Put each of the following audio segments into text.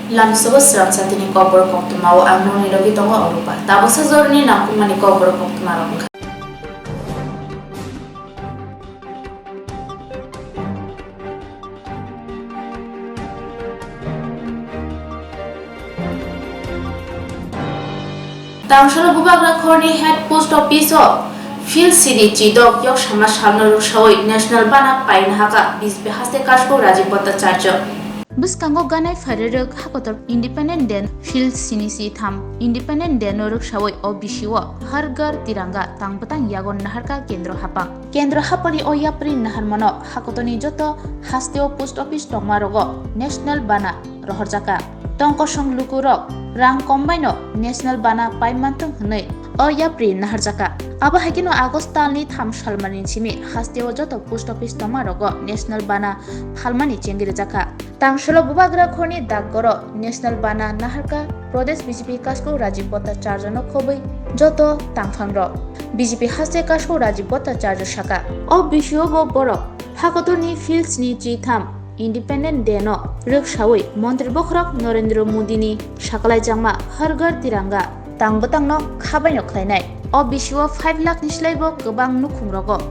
Lamsugo serang satini kobor koktumao angno nilogi tongo orupa. Tabo sejorni nakumani kobor koktumarong. Tangshala bubagra khorni head post office of Field City Chidok yok sama samno rukshawi national bana pain haka bisbe haste kashko Rajiv Bhattacharya. Buskango ganai fareruk hakotor Independent Den Field Sinisi Tham Independent Den noruk shawai o bishiwa hargar tiranga tangpatang yagon naharka kendro hapani o yapri naharmano hakotoni joto hasteo post office tongmarogo national bana rohorjaka tongko songlukurok rang kombaino national bana paimantung hnei o yapri naharjaka aba hakino agostalni tham salmani chimi hasteo joto post office tongmarogo national bana phalmani chengire jaka Tangshala bubagra khorni daggoro national bana naharka Pradesh BJP kasko Rajiv Bhattacharya no khobai joto tangphangro BJP haste kasko Rajiv Bhattacharya shaka o bishiyo bo boro hakotoni fields ni chitham Independent Day no rukshawai Mantri Bokhrok Narendra Modi ni sakalai jangma har ghar tiranga tangbatang no khabai no khlainai o bishiyo 5 lakh nislaibo gobang nukhungrogo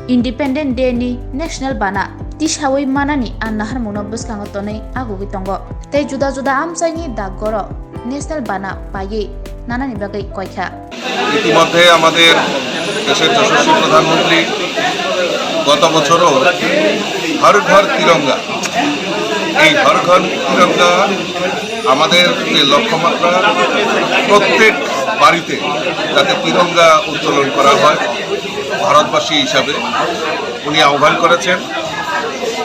Independent Day ni national bana tisawai manani annahar muno buskango tonai agugi tongo tei juda amsaini daggoro national bana paye নানানি বাগৈ কয়খা ইতিমধ্যে আমাদের দেশের যশস্বী প্রধানমন্ত্রী গত বছরও হর ঘর তিরঙ্গা এই হর ঘর তিরঙ্গা আমাদের যে লক্ষ্যমাত্রা প্রত্যেক বাড়িতে যাতে তিরঙ্গা উত্তোলন করা হয় ভারতবাসী হিসাবে উনি আহ্বান করেছেন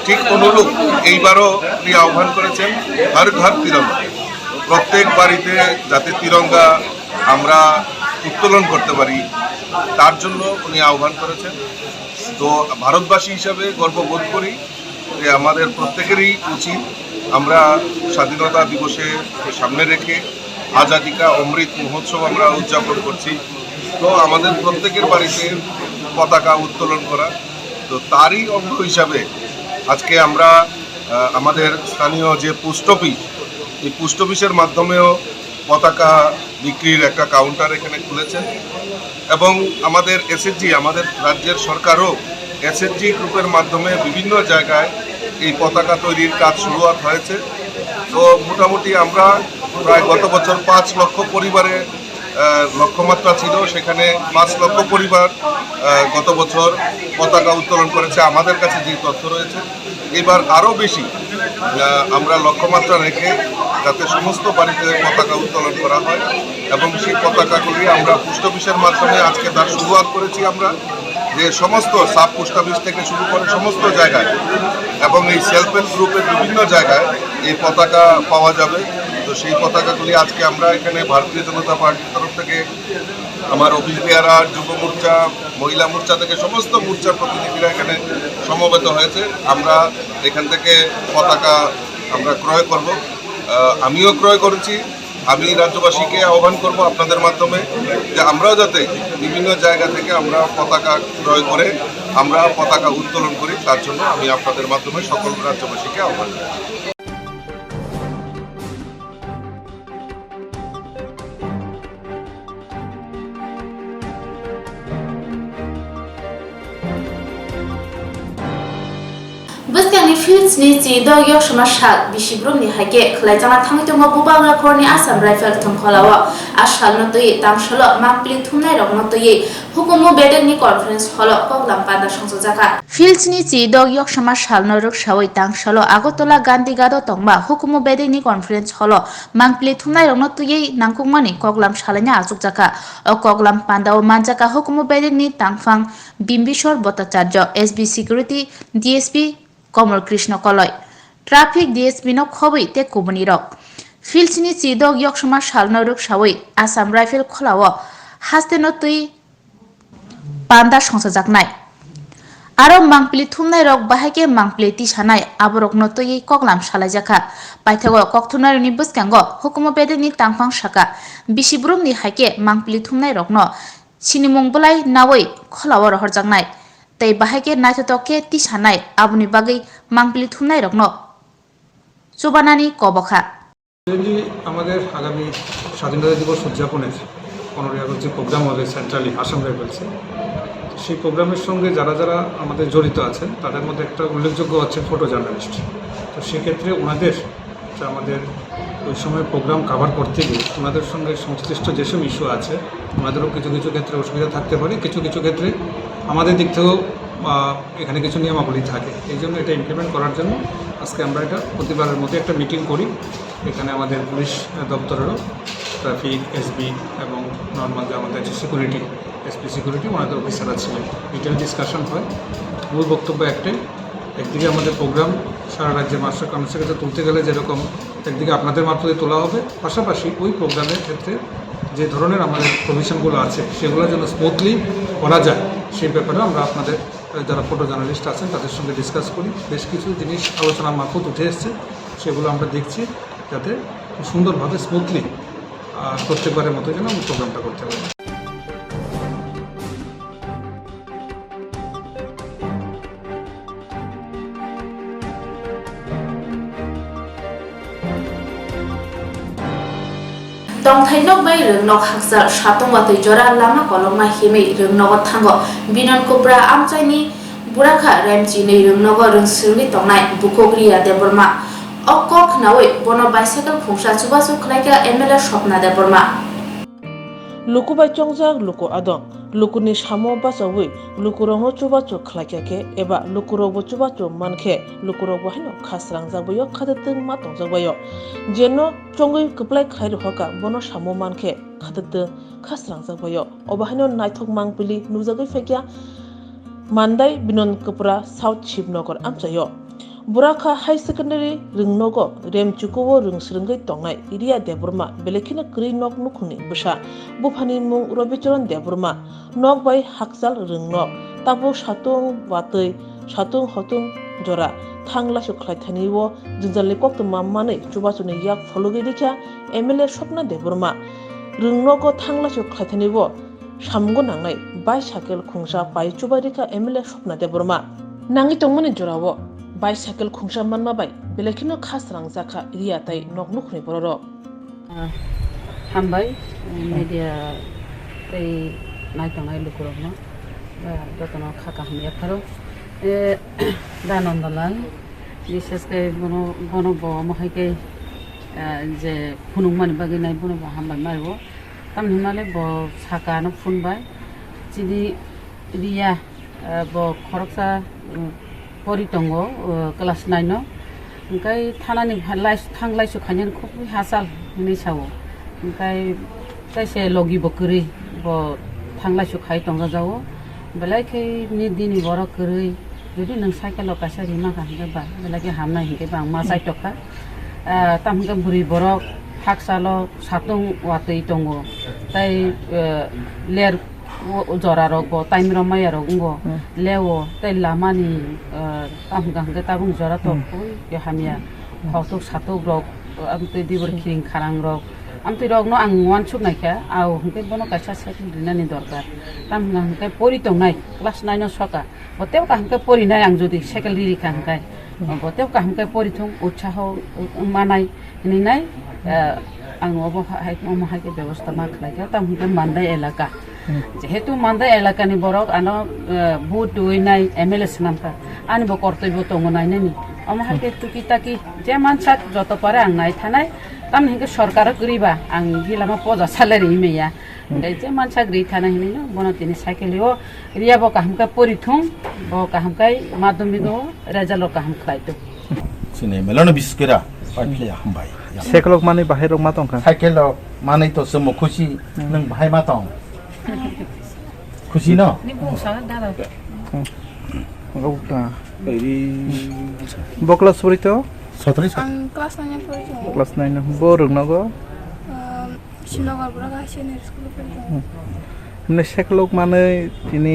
ঠিক অনুরূপ এইবারও উনি আহ্বান করেছেন হর ঘর তিরঙ্গা প্রত্যেক বাড়িতে যাতে তিরঙ্গা আমরা উত্তোলন করতে পারি তার জন্য উনি আহ্বান করেছেন তো ভারতবাসী হিসাবে গর্ববোধ করি যে আমাদের প্রত্যেকেরই উচিত আমরা স্বাধীনতা দিবসে সামনে রেখে আজাদি কা অমৃত মহোৎসব আমরা উদযাপন করছি তো আমাদের প্রত্যেকের বাড়িতে পতাকা উত্তোলন করা তো তারই অঙ্গ হিসাবে আজকে আমরা আমাদের স্থানীয় যে পোস্ট অফিস এই পোস্ট অফিসের মাধ্যমেও পতাকা বিক্রির একটা কাউন্টার এখানে খুলেছেন এবং আমাদের এসএসজি আমাদের রাজ্যের সরকারও এসএসজি গ্রুপের মাধ্যমে বিভিন্ন জায়গায় এই পতাকা তৈরির কাজ শুরুয়াত হয়েছে তো মোটামুটি আমরা প্রায় গত বছর 5 লক্ষ পরিবারে লক্ষ্যমাত্রা ছিল সেখানে 5 লক্ষ পরিবার গত বছর পতাকা উত্তোলন করেছে আমাদের কাছে যে তথ্য রয়েছে এবার আরও বেশি আমরা লক্ষ্যমাত্রা রেখে যাতে সমস্ত বাড়িতে পতাকা উত্তোলন করা হয় এবং সেই পতাকাগুলি আমরা পোস্ট অফিসের মাধ্যমে আজকে তার শুরুয়াত করেছি আমরা যে সমস্ত সাব পোস্ট অফিস থেকে শুরু করে সমস্ত জায়গায় এবং এই সেলফ হেল্প গ্রুপের বিভিন্ন জায়গায় এই পতাকা পাওয়া যাবে তো সেই পতাকাগুলি আজকে আমরা এখানে ভারতীয় জনতা পার্টির তরফ থেকে আমার অফিস বেয়ারার যুব মোর্চা মহিলা মোর্চা থেকে সমস্ত মোর্চার প্রতিনিধিরা এখানে সমবেত হয়েছে আমরা এখান থেকে পতাকা আমরা ক্রয় করব আমিও ক্রয় করেছি আমি রাজ্যবাসীকে আহ্বান করব আপনাদের মাধ্যমে যে আমরাও যাতে বিভিন্ন জায়গা থেকে আমরা পতাকা ক্রয় করে আমরা পতাকা উত্তোলন করি তার জন্য আমি আপনাদের মাধ্যমে সকল রাজ্যবাসীকে আহ্বান করব Buskangi fields ni chido yok shama shak bishibrum ni hake khlaijama thangi tongo bubagra khorni Assam Rifle thongkholawa ashal no toyi Tangshala mapli thumnai rok no toyi hukumu bedek ni conference holo koglam pada songsojaka fields ni chido yok shama shal no rok shawai Tangshala Agotola Gandhi Gado tongba hukumu bedek ni conference holo mangpli thumnai rok no toyi nangkukmani koglam shalanya achugjaka o koglam panda o manjaka hukumu bedek ni tangphang Bimbishor Bhattacharya SB Security DSP Komar Krishna Koloi Traffic DSP no khobai te kubuni rok Fields ni chidok yok shama shalno ruk shawai Assam Rifle kholawo haste no tui panda songsajaknai aro mangpli thumnai rok bahake mangpli tisanai aborok no tui koklam salaijaka paithago kokthunai ni buskango hukumo bede ni tangphang saka bisibrum ni hake mangpli thumnai rok no sinimung bulai nawai kholawo rohorjaknai tei bahake naithotoke tisanai abuni bagai mangpli thumnai rokno chobanani kobokha mainly আমাদের আগামী স্বাধীনতা দিবস উদযাপনের 15ই August যে programme হবে centrally Assam রাইফেলসে, সেই প্রোগ্রামের সঙ্গে যারা যারা আমাদের জড়িত আছেন তাদের মধ্যে একটা উল্লেখযোগ্য হচ্ছে ফটো জার্নালিস্ট। তো সেক্ষেত্রে ওনাদের আমাদের ওই সময় প্রোগ্রাম কভার করতে গিয়ে ওনাদের সঙ্গে সংশ্লিষ্ট যেসব ইস্যু আছে ওনাদেরও কিছু কিছু ক্ষেত্রে অসুবিধা থাকতে পারে, কিছু কিছু ক্ষেত্রে আমাদের দিক থেকেও এখানে কিছু নিয়মাবলী থাকে। এই জন্য এটা ইমপ্লিমেন্ট করার জন্য আজকে আমরা এটা প্রতিবারের মধ্যে একটা মিটিং করি। এখানে আমাদের পুলিশ দপ্তরেরও ট্রাফিক এসবি এবং নর্মাল যে আমাদের যে সিকিউরিটি এসপি সিকিউরিটি ওনাদের অফিসাররা ছিলেন, ডিটেল ডিসকাশন হয়। মূল বক্তব্য একটাই, একদিকে আমাদের প্রোগ্রাম সারা রাজ্যে মাস্টার কমিশনের কাছে তুলতে গেলে যেরকম একদিকে আপনাদের মারফতে তোলা হবে, পাশাপাশি ওই প্রোগ্রামের ক্ষেত্রে যে ধরনের আমাদের প্রভিশনগুলো আছে সেগুলো যেন স্মুথলি করা যায় সেই ব্যাপারে আমরা আপনাদের যারা ফটো জার্নালিস্ট আছেন তাদের সঙ্গে ডিসকাস করি। বেশ কিছু জিনিস আলোচনা মারফত উঠে এসছে, সেগুলো আমরা দেখছি যাতে সুন্দরভাবে স্মুথলি প্রত্যেকবারের মতো যেন আমরা প্রোগ্রামটা করতে পারি। Tongthai nok bai rung nok haksal shatong watui jora lama kolongma himei rung nogot thango binon kopra amchaini burakha remchi nei rung nogo rung sirni tongnai bukogriya deborma okok nawoi bono bicycle khungsa chubasu khlaika MLA Swapna Deborma luku bai chongjak luku adong lukuni samo basawi lukurong chubachu khlaikake eba lukurok bo chubachu mankhe lukurok bo haino khasrang jagboyo khadateng ma tongjagboyo jeno chongoi kuplai khairu hoka bono samo mankhe khadateng khasrang jagboyo oba haino naithok mangpili nujagai fekya mandai binon kupra South Shivnagar amchayo Burakha High Secondary Rungnogo Remchukowo Rungsrungai Tongnai Iria Deborma Belekina Kri Nok Nukuni Busha Bufani Mung Robicharan Deborma Nok by Haksal Rungnok Tabo Shatung Watui Shatung Hotung Jora Thangla Shuklaitaniwo Jinzalikok to Mamane Chubasuni Yak Fologidika MLA Swapna Deborma Rungnogo Thangla Shuklaitaniwo Shamgo Nangai Bicycle Kungsha Pai Chubarika MLA Swapna Deborma Nangi Tongmani Jorawo bicycle khungsa manma bai belekino khasrang jakha ria tai noknu khni bororo hambai media ei naitongai lukurokno jotono khaka hamya kharo danondalal বিশেষ করে বনো মহাইকে যে ফুনুংমানি বাগি নাই বনো হামবাই মারিব তাম হিমালে ব সাকানো ফুনবাই চিনি রিয়া ব খরকসা Poritongo class 9 no kai thanani thanglai su khanyan khub hasal ni sawo kai se logi bokri bo thanglai su khai tonga jawo belai kai ni dini boro kri jodi nang cycle ka sari ma kan ba belai ke hamna hinke bang ma sai toka tam ga buri boro haksalo satung watei tongo tai ler jorarok bo taimro mayarok ngo lewo tai lamani amgang ga tabung jora to ya hamia hautok satok rok amte dibor khiring kharang rok amte rok no ang wan chuk naikha au hingke bono kaisa cycle rinani dorkar tamgang hingke pori tongnai class 9 no soka botew ka hingke pori nai ang jodi cycle riri ka hingke botew ka hingke pori thong utsaho manai ninai ang obo hai mo hai ke ব্যবস্থা ma khlaika tam hingke mandai elaka যেহেতু মান্দা এলাকানি বরক আনো vote দুই নাই MLA নামকা আনিব কর্তব্য তঙ্গ নাই নানি আমাকে টুকি টাকি যে মানসাক যত পারে আং নাই থানায় তাম হিকে সরকার গরিবা আং গিলামা পজা সালারি মেয়া যে মানসাক রি থানা হিনি বন তিনি সাইকেলিও রিয়া ব কাহামকা পরিথুং ব কাহামকাই মাধ্যমিক রেজাল্ট কাহাম খাইতো সিনে মেলনো বিস্কেরা পাইলে হামবাই সাইকেলক মানে বাহিরক মা তংকা সাইকেলক মানে তো সম খুশি নং ভাই মা তং খুশি ন নি বুংসা দাদা গৌটা বকলা সরিতো সতরি Kelas 9 puri. ক্লাস 9 বরং নগো Shinogar Braga Senior School puri. মানে সাইকেলক মানে তিনি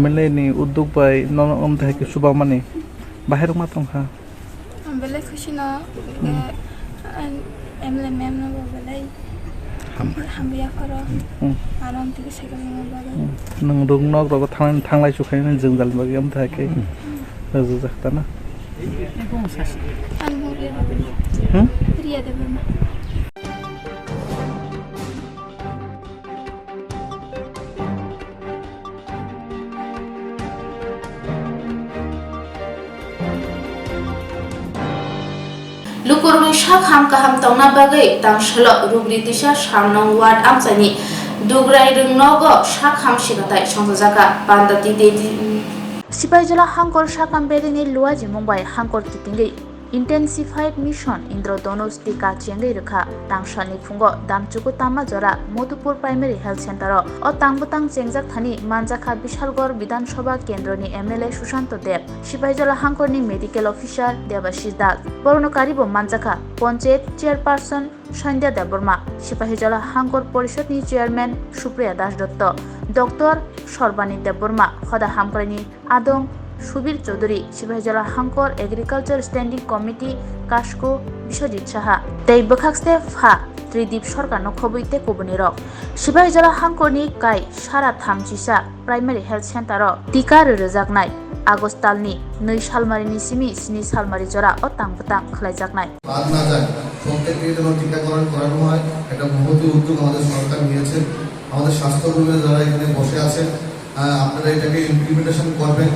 MLA ni uddog bai non om thake suba mane bahirak ma tongka Bele khushina MLA mem no bele hambiya khara aram tiki cycle no bele nang rung nok ro thanglai sukhain jeng jal bagi am thake razu jaktana নি বুংসা an Riya Debbarma Lukurmi shak ham kaham tongna bagai tang shelo rubri tisha shamnong ward amsani dugrai rung nogo shak ham shigatai songzaka bandati de Sipaijala Hangkor Shakam Bedini Luaji Mumbai Hangkor Kitingi Intensified Mission Indrodonos Tika Chiangi Rukha Tangshani Fungo Damchuku Tama Jora Modupur Primary Health Center O Tangbutang Chengjak Thani Manjakha Bishalgor Bidan Sabha Kendroni MLA Sushanto Deb Sipaijala Hangkorni Medical Officer Debashis Das Boronokaribo Manjakha Ponchet Chairperson Sandhya Deborma Sipaijala Hangkor Porishadni Chairman Supriya Das Dotto Dr. Sorbani Deborma Khoda Hamkrani Adong Subir Chaudhary Sipaijala Hangkor Agriculture Standing Committee Kashko Bishojit Saha Tei Bokhakste Pha Tridip Sorkar no Khobuite Kobuni Rok Sipaijala Hangkorni Kai Sara Thamchisa Primary Health Center o Tika Rojaknai Agostalni 2 Salmarini Simi 7 Salmari Jora o Tangbutang Khlaijaknai বাদ না যায় প্রত্যেককে যেন টিকাকরণ করানো হয় এটা মহতি উদ্যোগ আমাদের সরকার নিয়েছে আমাদের স্বাস্থ্যকর্মীরা যারা এখানে বসে আছেন আপনারা এটাকে ইমপ্লিমেন্টেশন করবেন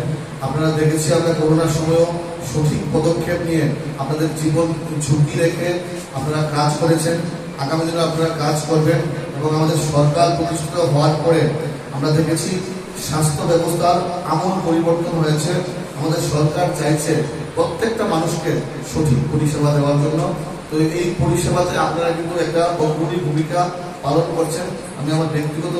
আপনারা দেখেছি আমরা করোনার সময়ও সঠিক পদক্ষেপ নিয়ে আপনাদের জীবন ঝুঁকি রেখে আপনারা কাজ করেছেন আগামী দিনে আপনারা কাজ করবেন এবং আমাদের সরকার প্রতিষ্ঠিত হওয়ার পরে আমরা দেখেছি স্বাস্থ্য ব্যবস্থার আমূল পরিবর্তন হয়েছে আমাদের সরকার চাইছে প্রত্যেকটা মানুষকে সঠিক পরিষেবা দেওয়ার জন্য তো এই পরিষেবাতে আপনারা কিন্তু একটা অগ্রণী ভূমিকা পালন করছেন আমি আমার ব্যক্তিগত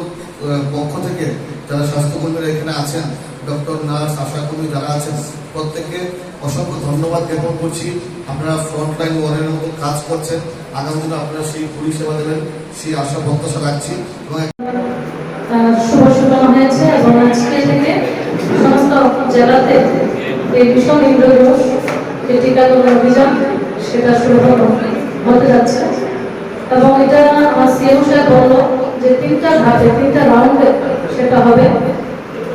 পক্ষ থেকে যারা স্বাস্থ্যকর্মীরা এখানে আছেন ডক্টর নার্স আশাকর্মী যারা আছেন প্রত্যেককে অসংখ্য ধন্যবাদ জ্ঞাপন করছি আপনারা ফ্রন্টলাইন ওয়ারের মতো কাজ করছেন আগামী দিনে আপনারা সেই পরিষেবা দেবেন সেই আশা প্রত্যাশা রাখছি এবং শুভ সূচনা হয়েছে এবং আজকে থেকে সমস্ত জেলাতে এই ভীষণ ইন্দ্রধনুষ যে টিকাকরণ অভিযান সেটা শুরু হতে যাচ্ছে এবং এটা আমার সিএম সাহেব বললো যে 3টা ধাপে 3টা রাউন্ডে সেটা হবে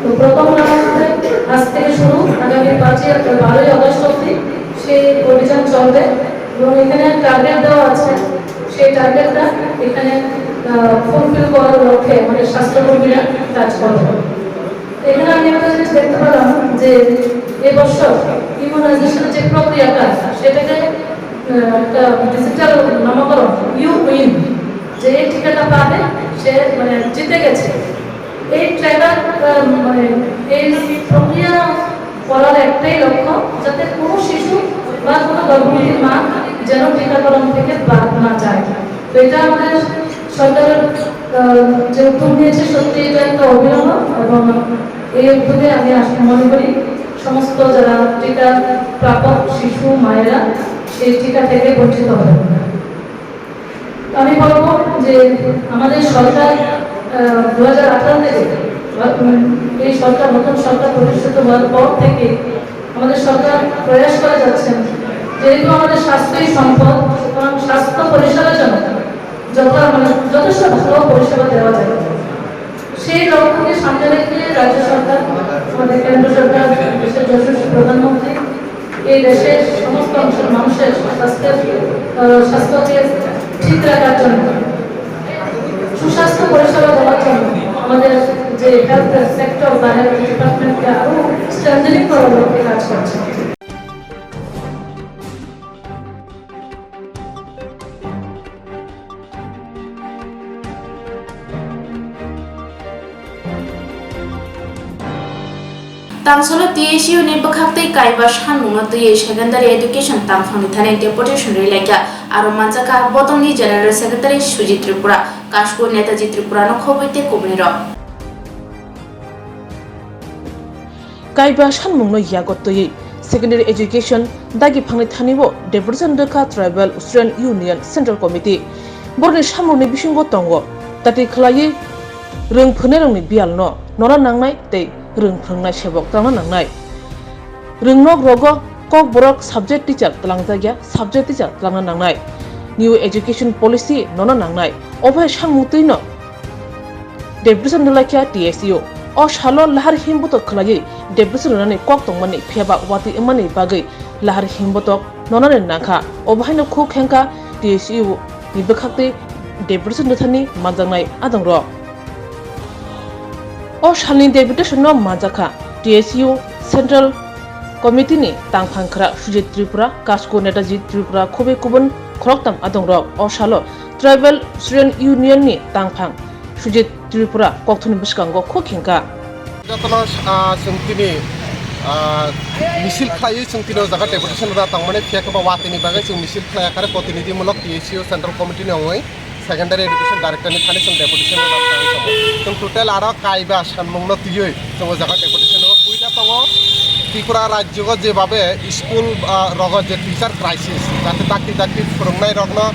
তো প্রথম রাউন্ডে আজ থেকে শুরু আগামী 12ই আগস্ট অবধি সেই অভিযান চলবে এবং এখানে টার্গেট দেওয়া আছে সেই টার্গেটটা এখানে ফুলফিল করার লক্ষ্যে আমাদের স্বাস্থ্যকর্মীরা কাজ করবে এখানে আমি একটা জিনিস দেখতে পেলাম যে এবছর ইমিউনাইজেশনের যে প্রক্রিয়াটা সেটাকে একটা ডিজিটাল নামকরণ ইউ উইন যে এই টিকাটা পাবে সে মানে জিতে গেছে এই ট্র্যাকার মানে এই প্রক্রিয়া করার একটাই লক্ষ্য যাতে কোনো শিশু বা কোনো গর্ভবতী মা যেন টিকাকরণ থেকে বাদ না যায় তো এটা আমাদের সরকারের যে উদ্যোগ নিয়েছে সত্যি এটা একটা অভিনব এবং এই উদ্যোগে আমি মনে করি সমস্ত যারা টিকা প্রাপক শিশু মায়েরা সেই টিকা থেকে বঞ্চিত হবে আমি বলবো যে আমাদের সরকার 2018 থেকে এই সরকার নতুন সরকার প্রতিষ্ঠিত হওয়ার পর থেকে আমাদের সরকার প্রয়াস করে যাচ্ছেন যেহেতু আমাদের স্বাস্থ্যই সম্পদ সুতরাং স্বাস্থ্য পরিষেবার জন্য যথেষ্ট ভালো পরিষেবা দেওয়া যায় সেই লক্ষ্যকে সামনে রেখে রাজ্য সরকার আমাদের কেন্দ্র সরকার দেশের যশস্বী প্রধানমন্ত্রী এই দেশের সমস্ত অংশের মানুষের স্বাস্থ্যকে ঠিক রাখার জন্য সুস্বাস্থ্য পরিষেবা দেওয়ার জন্য আমাদের যে হেলথ সেক্টর বা হেলথ ডিপার্টমেন্টকে আরো স্ট্রেংথেনিং করার লক্ষ্যে কাজ করছে Tangsolo TSU ni bakhaktei kaiba shanmungno tuye secondary education tangphangni thane deputation relaika aro manjaka botongni general secretary Sujit Tripura Kashko Netaji Tripura no khoboite kobniro Kaiba shanmungno yagotoyi secondary education dagi phangni thanibo deputation dekha tribal student union central committee borni shamungni bisingo tongo tati khlai rung phunerongni bialno nora nangnai tei rung phrungnai sebok tangna nangnai rungnok rogo kok borok subject teacher talangjagia subject teacher talangna nangnai new education policy nona nangnai obhay sangmutui no deputation delakia TSU o shalo lahar himbuto khlai deputation nani kok tongmani pheba wati imani bagai lahar himbutok nonane nangkha obahaino khu khengka TSU ni bekhakte deputation thani manjangnai adangro o shalni deputation no manjakha TSU Central Committee ni tangphangkhra Sujit Tripura Kasko Netaji Tripura khobe kubun khoroktam adongro o shalo Tribal Student Union ni tangphang Sujit Tripura kokthuni biskango khokhengka jatona sungtini misil khlai sungtino jaga deputation ra tangmane phiakaba watini bagai sung misil khlai akare protinidhi mulok TSU Central Committee ni ongoi Secondary Education Director ni thani sung deputation ra tang sung total ara kaiba sanmungno tiyoi sung jaga deputation ro puila tongo Tripura rajyo jebabe school rogo je teacher crisis jate takti takti phurungnai rokno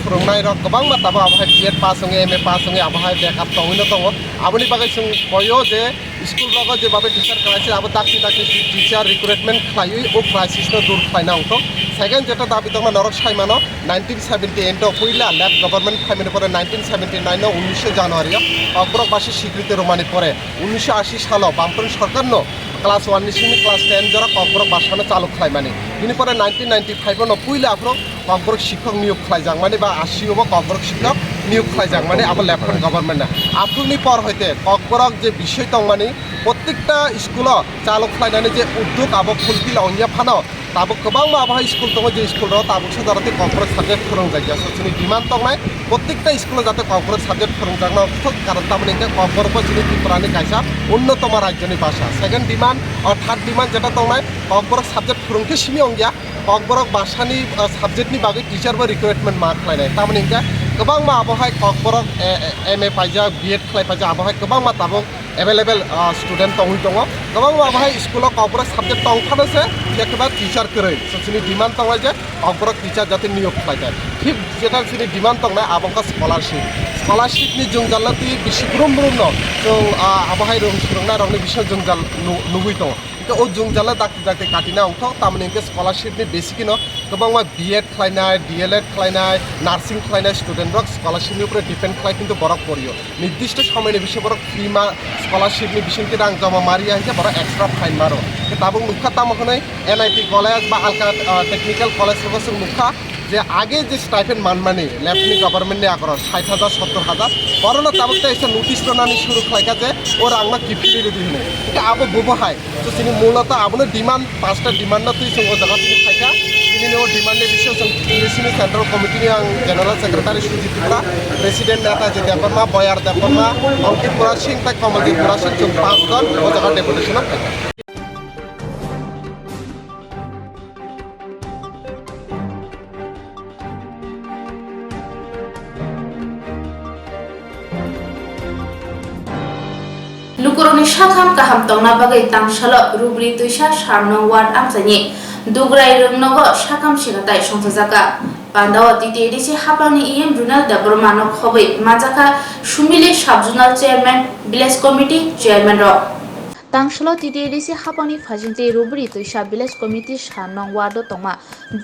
phurungnai rok gobang mataba abhai B.Ed pass honge M.A pass honge abhai backup tongino tongo aboni bagai sung koyo je school rogo jebabe teacher crisis abo takti takti teacher recruitment khlaioi o crisis no dur khlaina ongto second jeta dabi tongma norok saimano 1978 to puila lab government khaimene pore 1979 no 19 January অগ্রক বাসী স্বীকৃতি রোমানি পরে 1980 সালে বামপন্থী সরকার no class 1 নিশিনি class 10 জরা অগ্রক বাসানো চালু খাই মানে তিনি পরে 1995 নো পুইলা আফ্রো অগ্রক শিক্ষক নিয়োগ খাই যাং মানে বা 80 ও অগ্রক শিক্ষক নিয়োগ খাই যাং মানে আবার লেফটেন্যান্ট গভর্নমেন্ট না আফ্রুনি পর হইতে অগ্রক যে বিষয় তং মানে প্রত্যেকটা স্কুল চালু খাইনানি যে উদ্যোগ আবো ফুলফিল অনিয়া ফানো তাবো গোবাং আবহাই স্কুল দङ যে স্কুল র তাবো সাধারণত কংগ্রেস সাবজেক্ট फोरोंजायो सचिनि डिमान्ड दंनाय प्रत्येकटा स्कुल जाते कংগ্রেস साबजेक्ट फोरोंजानो कारण तामाने कংগ্রেস जिनि त्रिपुरानि कायसा उन्नतम राज्यनि भाषा सेकेंड डिमान्ड और थार्ड डिमान्ड जेटा दंनाय कংগ্রেস साबजेक्ट फोरोंखे सिमी अंगिया कংগ্রেস भाषानि साबजेक्टनि बागै टीचारबो रिक्रुटमेन्ट मा खालायनाय तामाने गोबां मा आबहाय कংগ্রেস M.A पाइजा B.Ed खालाय पाइजा आबहाय गोबां मा ताबो एवेलेबल स्टूडेंट तंगुइ दङ गोबां आबहाय स्कुलाव कংগ্রেস साबजेक्ट तंखानोसे एकेबा टीचार करै सचिनि डिमान्ड दंनाय जे कংগ্রেস टीचार जाते नियोग खालायनाय थिक जेटा सिनि डिमान्ड दंनाय आबंका स्कलारशिपनि जोंजालति बिसिग्रुम ब्रुमनो जों आबहाय रों सुरंनाय रंनि बिसय जोंजाल नुबुइ दङ तो ओ जोंजाला दाक्ति दाक्ति काटिना अंथ तामाने स्कलारशिपनि बेसिकनो गोबां मा B.Ed खालायनाय D.L.Ed खालायनाय नार्सिं खालायनाय स्टूडेंट रक स्कलारशिपनि ऊपर डिपेंड खालाय किन्तु बरक परियो निर्दिष्ट समयनि बिसय बरक फ्री मा स्कलारशिपनि बिसयनि रां जमा मारिया हिसाब बरक एक्सट्रा फाइन मारो ताबो मुखा तामखनै NIT कलेज बा आलका टेक्निकल कलेज रक जों मुखा जे आगे जे स्टाइपेंड मानमानि लेफ्टनि गभर्नमेन्टनि आगर 60,000 70,000 बरनो ताबोते एसे नोटिस रनानि शुरू खालायका जे ओ रांमा किफिलि रेडि होनो कि आबो बुबहाय तो सिनि मूलत आबनो डिमान्ड पांचटा डिमान्ड न तुइ संग जगा तिनि खायका तिनि नो डिमान्ड नि बिषय जों TSU सेंट्रल कमिटिनि आं जनरल सेक्रेटारि सुजित त्रिपुरा प्रेसिडेंट नेता जे देबरमा बयार देबरमा अंकित बरा सिंह तक कमलदीप बरा सिंह जों 5 जन ओ जगा डेपुटेशन खायका लुकुरनि साखाम काहाम तंना बागै तांसालो रुब्रि तुइसा सारनं वार्ड आमसानि दुग्राय रोंनगो साखाम सिगाताय संथजाका पान्दाव TTADC हापानि EM रुनाल दाबरमानो खबै माजाका सुमिले साबजुनाल चेयारमैन विलेज कमिटी चेयारमैन रो तांसलो TTADC हापानि फाजिंते रुब्रि तुइसा विलेज कमिटी सारनं वार्ड तंमा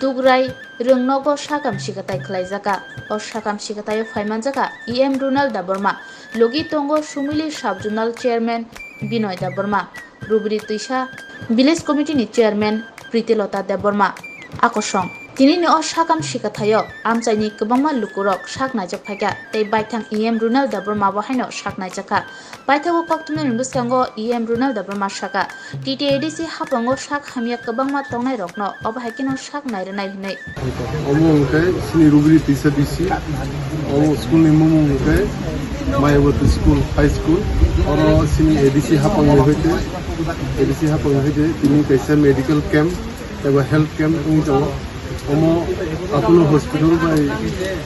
दुग्राय रोंनगो साखाम सिगाताय खलायजाका ओ साखाम सिगाताय फाइमानजाका EM रुनाल दाबरमा लोगी तंगो सुमिली साबजुनाल चेयरमैन बिनय देबबर्मा रुब्रि तुइसा विलेज कमिटी नि चेयरमैन प्रीतिलता देबबर्मा आकर्षण तिनि अ साकाम सिकाथायो आमचाइनि गोबांमा लुकुरक साकनायजक फायका तै बायथां EM रुनाल देबबर्मा बाहायनो साकनायजाका बायथागो कक्तुमनि रुबुसखांगो EM रुनाल देबबर्मा साका TTADC हापांगो साक हामिया गोबांमा तंनाय रकनो अबाहायकिनो साक नायरनाय हनै अमोंके सिनि रुब्रि तुइसा दिसि ओ स्कुल नि मुमुंके मायावती स्कूल हाई स्कूल और सिनी ADC हापांग होते ADC हापांग होते तिनी कैसे मेडिकल कैंप एवं हेल्थ कैंप उन जाओ ओमो अपोलो हॉस्पिटल बाय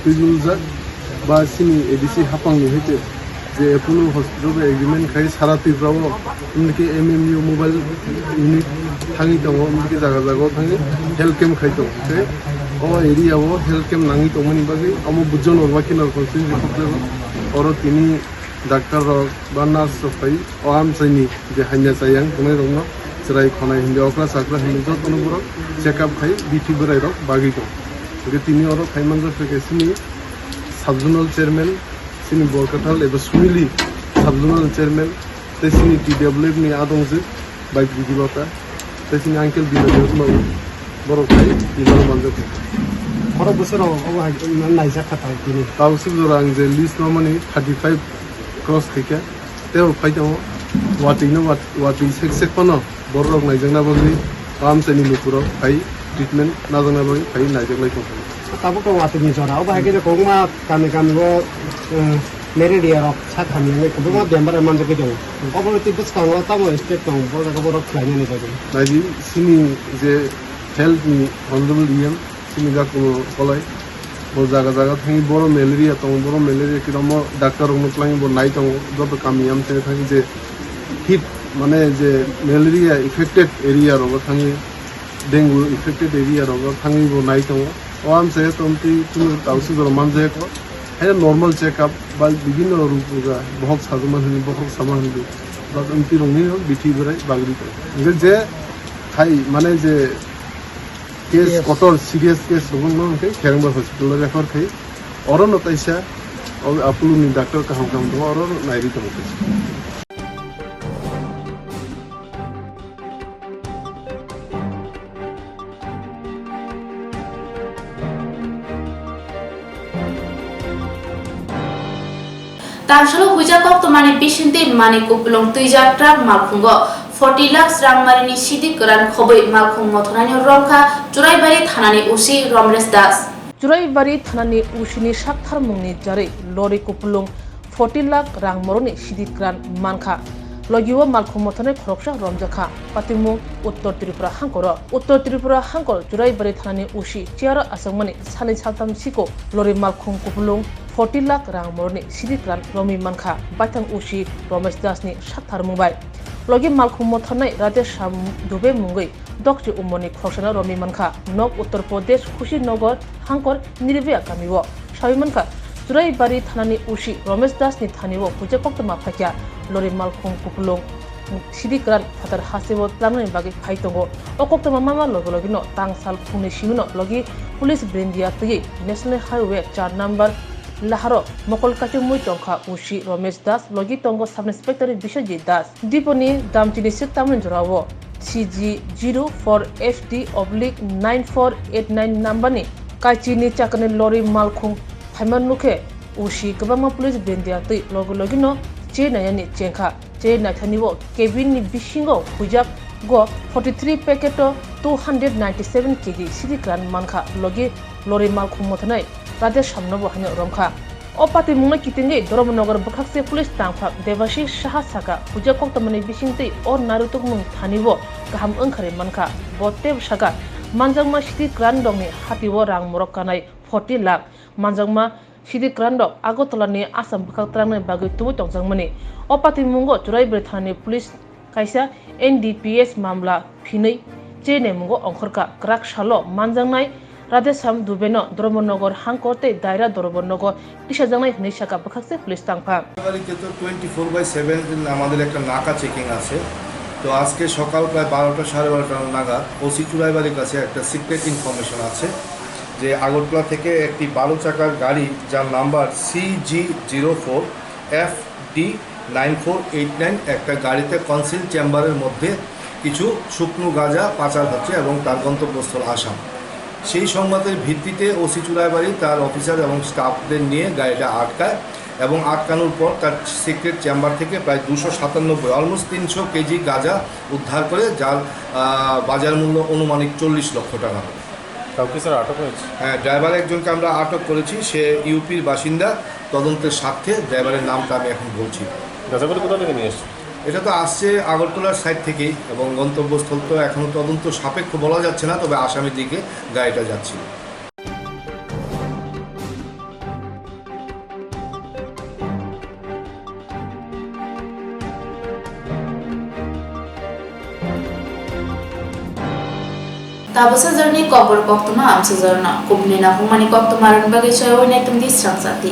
तुजुलजा बा सिनी ADC हापांग होते जे अपोलो हॉस्पिटल बाय एग्रीमेंट खाय सारा त्रिपुराव उनके MMU मोबाइल यूनिट थांगी दङ उनके जागा जागा थांगी हेल्थ कैंप खाय दङ ओ एरियाव हेल्थ कैंप नांगी दङनि बागै अमो बुजन अरबाकिनार कनसिन रिपोर्ट और तिनी डाक्टर रक बा नार्स रफाई ओ आमसाइनि जे हान्या जायां तंनाय रंनो जराय खनाय हिंदे अक्रा साकरा हिंदे जत अनुबरक चेकअप खाय बिथि बोराय रक बागै दं जे तिनी और फाइमानजा फेकेसिनि सबजोनल चेयरमैन सिनि बरकाटाल एबा सुमिलि सबजोनल चेयरमैन तेसिनि TWF नि आदंजो बाय बिदिलता तेसिनि आंकेल बिनय मावो borok khai ibal manjak खर' बोसोराव नायजाखाथाय दिनै तावसो जरा आं जे लिस्ट नमनि 35 क्रस खैके तेव फाइदाव वाटिनो वाटि सेक पनो borok नायजांना बगि कामसेनि लुकुराव फाइ ट्रिटमेन्ट नाजांना बगि फाइ नायजांलाय दं ताबुक वाटिनि जराव बाहायगे कोंमा गामि गामिबो मेलेरिया रक साथामियाङै गोबां बेमार मानजागे दं अबरति बसखाङाव तामो स्टेट दं बरक खालायनानै जादों नायदि सिनि जे हेल्थनि अनरेबल इएम सिनि गाकुनो कलाय bo jaga jaga thangi boro malaria tong boro malaria kiromo doctor rok nuklangi bo nai tong joto kami am tene thangi je hit mane je malaria affected area rok thangi dengue affected area rok thangi bo nai tong o am se tomti tunu tausi jor manje ko hai normal check up ba bibhinno rupuga bahok sajuman hini bahok saman hini ba tomti rongni bithi berai bagri ko je khai mane je case कतर serious case रगन न के खेरंबा hospital refer खै अरन तैसा अपुलु नि doctor का हम दो अरन नायरि तो तामसलो हुजा कप तो माने बिसिन्ते माने कुपलंग तुइजात्रा मालखुंगो 40 लाख रांमारिनि सिदि गोरान खबै मालखुं मथनानि रंखा जुराइबारि थानानि उसि रमरेश दास जुराइबारि थानानि उसिनि साकथार मुंनि जारै लरि कुपलुं 40 लाख रांमरनि सिदि गोरान मानखा लगिव मालखुं मथनाय खरकसा रमजाखा पातिमु उत्तर त्रिपुरा हांकर जुराइबारि थानानि उसि चियार आसामनि सानै सालथाम सिको लरि मालखुं कुपलुं 40 लाख रांमरनि सिदि गोरान रमि मानखा बाथां उसि रमेश दासनि साकथार मुंबाय लगी मालखुं मथनाय राजेश दुबे मुंगै दक्षि उमनि खरसना रमि मानखा नग उत्तर प्रदेश खुशीनगर हांकर निर्भया गामिव साबिमानखा जुराइबारि थानानि उसि रमेश दासनि थानिव पुजा कक्तमा फाक्या लरि मालखुं कुपलुं सिदि गोरान फातार हासेबो प्लाननि बागै फाइतंगो अकक्तमा मामा लगनो तांसाल फुंनि सिमिनो लगी पुलिस ब्रेन्डिया तयै नेशनल हाईवे 4 नंबर लाहारो मकल काचुमुई टंका उसी रमेश दास लगी टंगो सब इंस्पेक्टर विश्वजीत दास दीपनी दामचिनी सितामन जरावो CG04FD/9489 नंबरनि काचिनी चाकने लॉरी मालखुं फाइमान नुखे उसी गबामा पुलिस बेंदिया तै लगनो चे नायानि चेंखा चे नाथानिवो केबिननि बिसिंगो हुजाक गो 43 पैकेट 297 kg सिदि ग्रान मानखा लगी लॉरी मालखुं मथनाय राजेश सामनबो हानो रंखा अपाति मुंगना कितिंगे धर्मनगर बखाकसे पुलिस तांफा देवाशिष साहा साका पुजा कक्तमनि बिसिंतै अ नारुतुक मुं थानिबो गाहाम ओंखारे मानखा बतेब साका मानजांमा सिदि ग्रान्डंनि हातिवो रां मरकानाय 40 लाख मानजांमा सिदि ग्रान्डक आगरतलानि आसाम बखाकत्रांनि बागै तुबु तंजांमनि अपाति मुंगो जुराइबारि थानानि पुलिस कायसा NDPS मामला फिनै चेने मुंगो अंखरका क्राक सालो मानजांनाय राधेश्याम दुबेनो धर्मनगर हांकोते दायरा धर्मनगर টিশাজাংনাই হনি শাখা বখাকসে পুলিশ তাংফা বাড়িতে তো 24/7 আমাদের একটা নাকা চেকিং আছে তো আজকে সকাল প্রায় 12টা 12:30 নাগাদ ওসি চুরাইবাড়ির কাছে একটা সিক্রেট ইনফরমেশন আছে যে আগরতলা থেকে একটি 12 চাকার গাড়ি যার নাম্বার CG04FD9489 একটা গাড়িতে কনসিল চেম্বারের মধ্যে কিছু শুকনো গাঁজা পাচার হচ্ছে এবং তার গন্তব্যস্থল আসাম সেই সংবাদের ভিত্তিতে ওসি চুরাইবাড়ি তার অফিসার এবং স্টাফদের নিয়ে গাড়িটা আটকায় এবং আটকানোর পর তার সিক্রেট চেম্বার থেকে প্রায় 297 অলমোস্ট 300 কেজি গাঁজা উদ্ধার করে যার বাজার মূল্য অনুমানিক 40 লক্ষ টাকা হবে। কাউকে স্যার আটক হয়েছে? হ্যাঁ, ড্রাইভার একজনকে আমরা আটক করেছি, সে ইউপির বাসিন্দা। তদন্তের স্বার্থে ড্রাইভারের নামটা আমি এখন বলছি। গাঁজাগুলো কোথা থেকে নিয়ে এসছে? এটা তো আসছে আগরতলার সাইড থেকেই এবং গন্তব্যস্থল তো এখনও তদন্ত সাপেক্ষ বলা যাচ্ছে না, তবে আসামের দিকে গাড়িটা যাচ্ছিল। Tabasa jarni kobor koktuma amsa jarna kubni na humani koktumaran bagai chayo nai tumdi strang sati.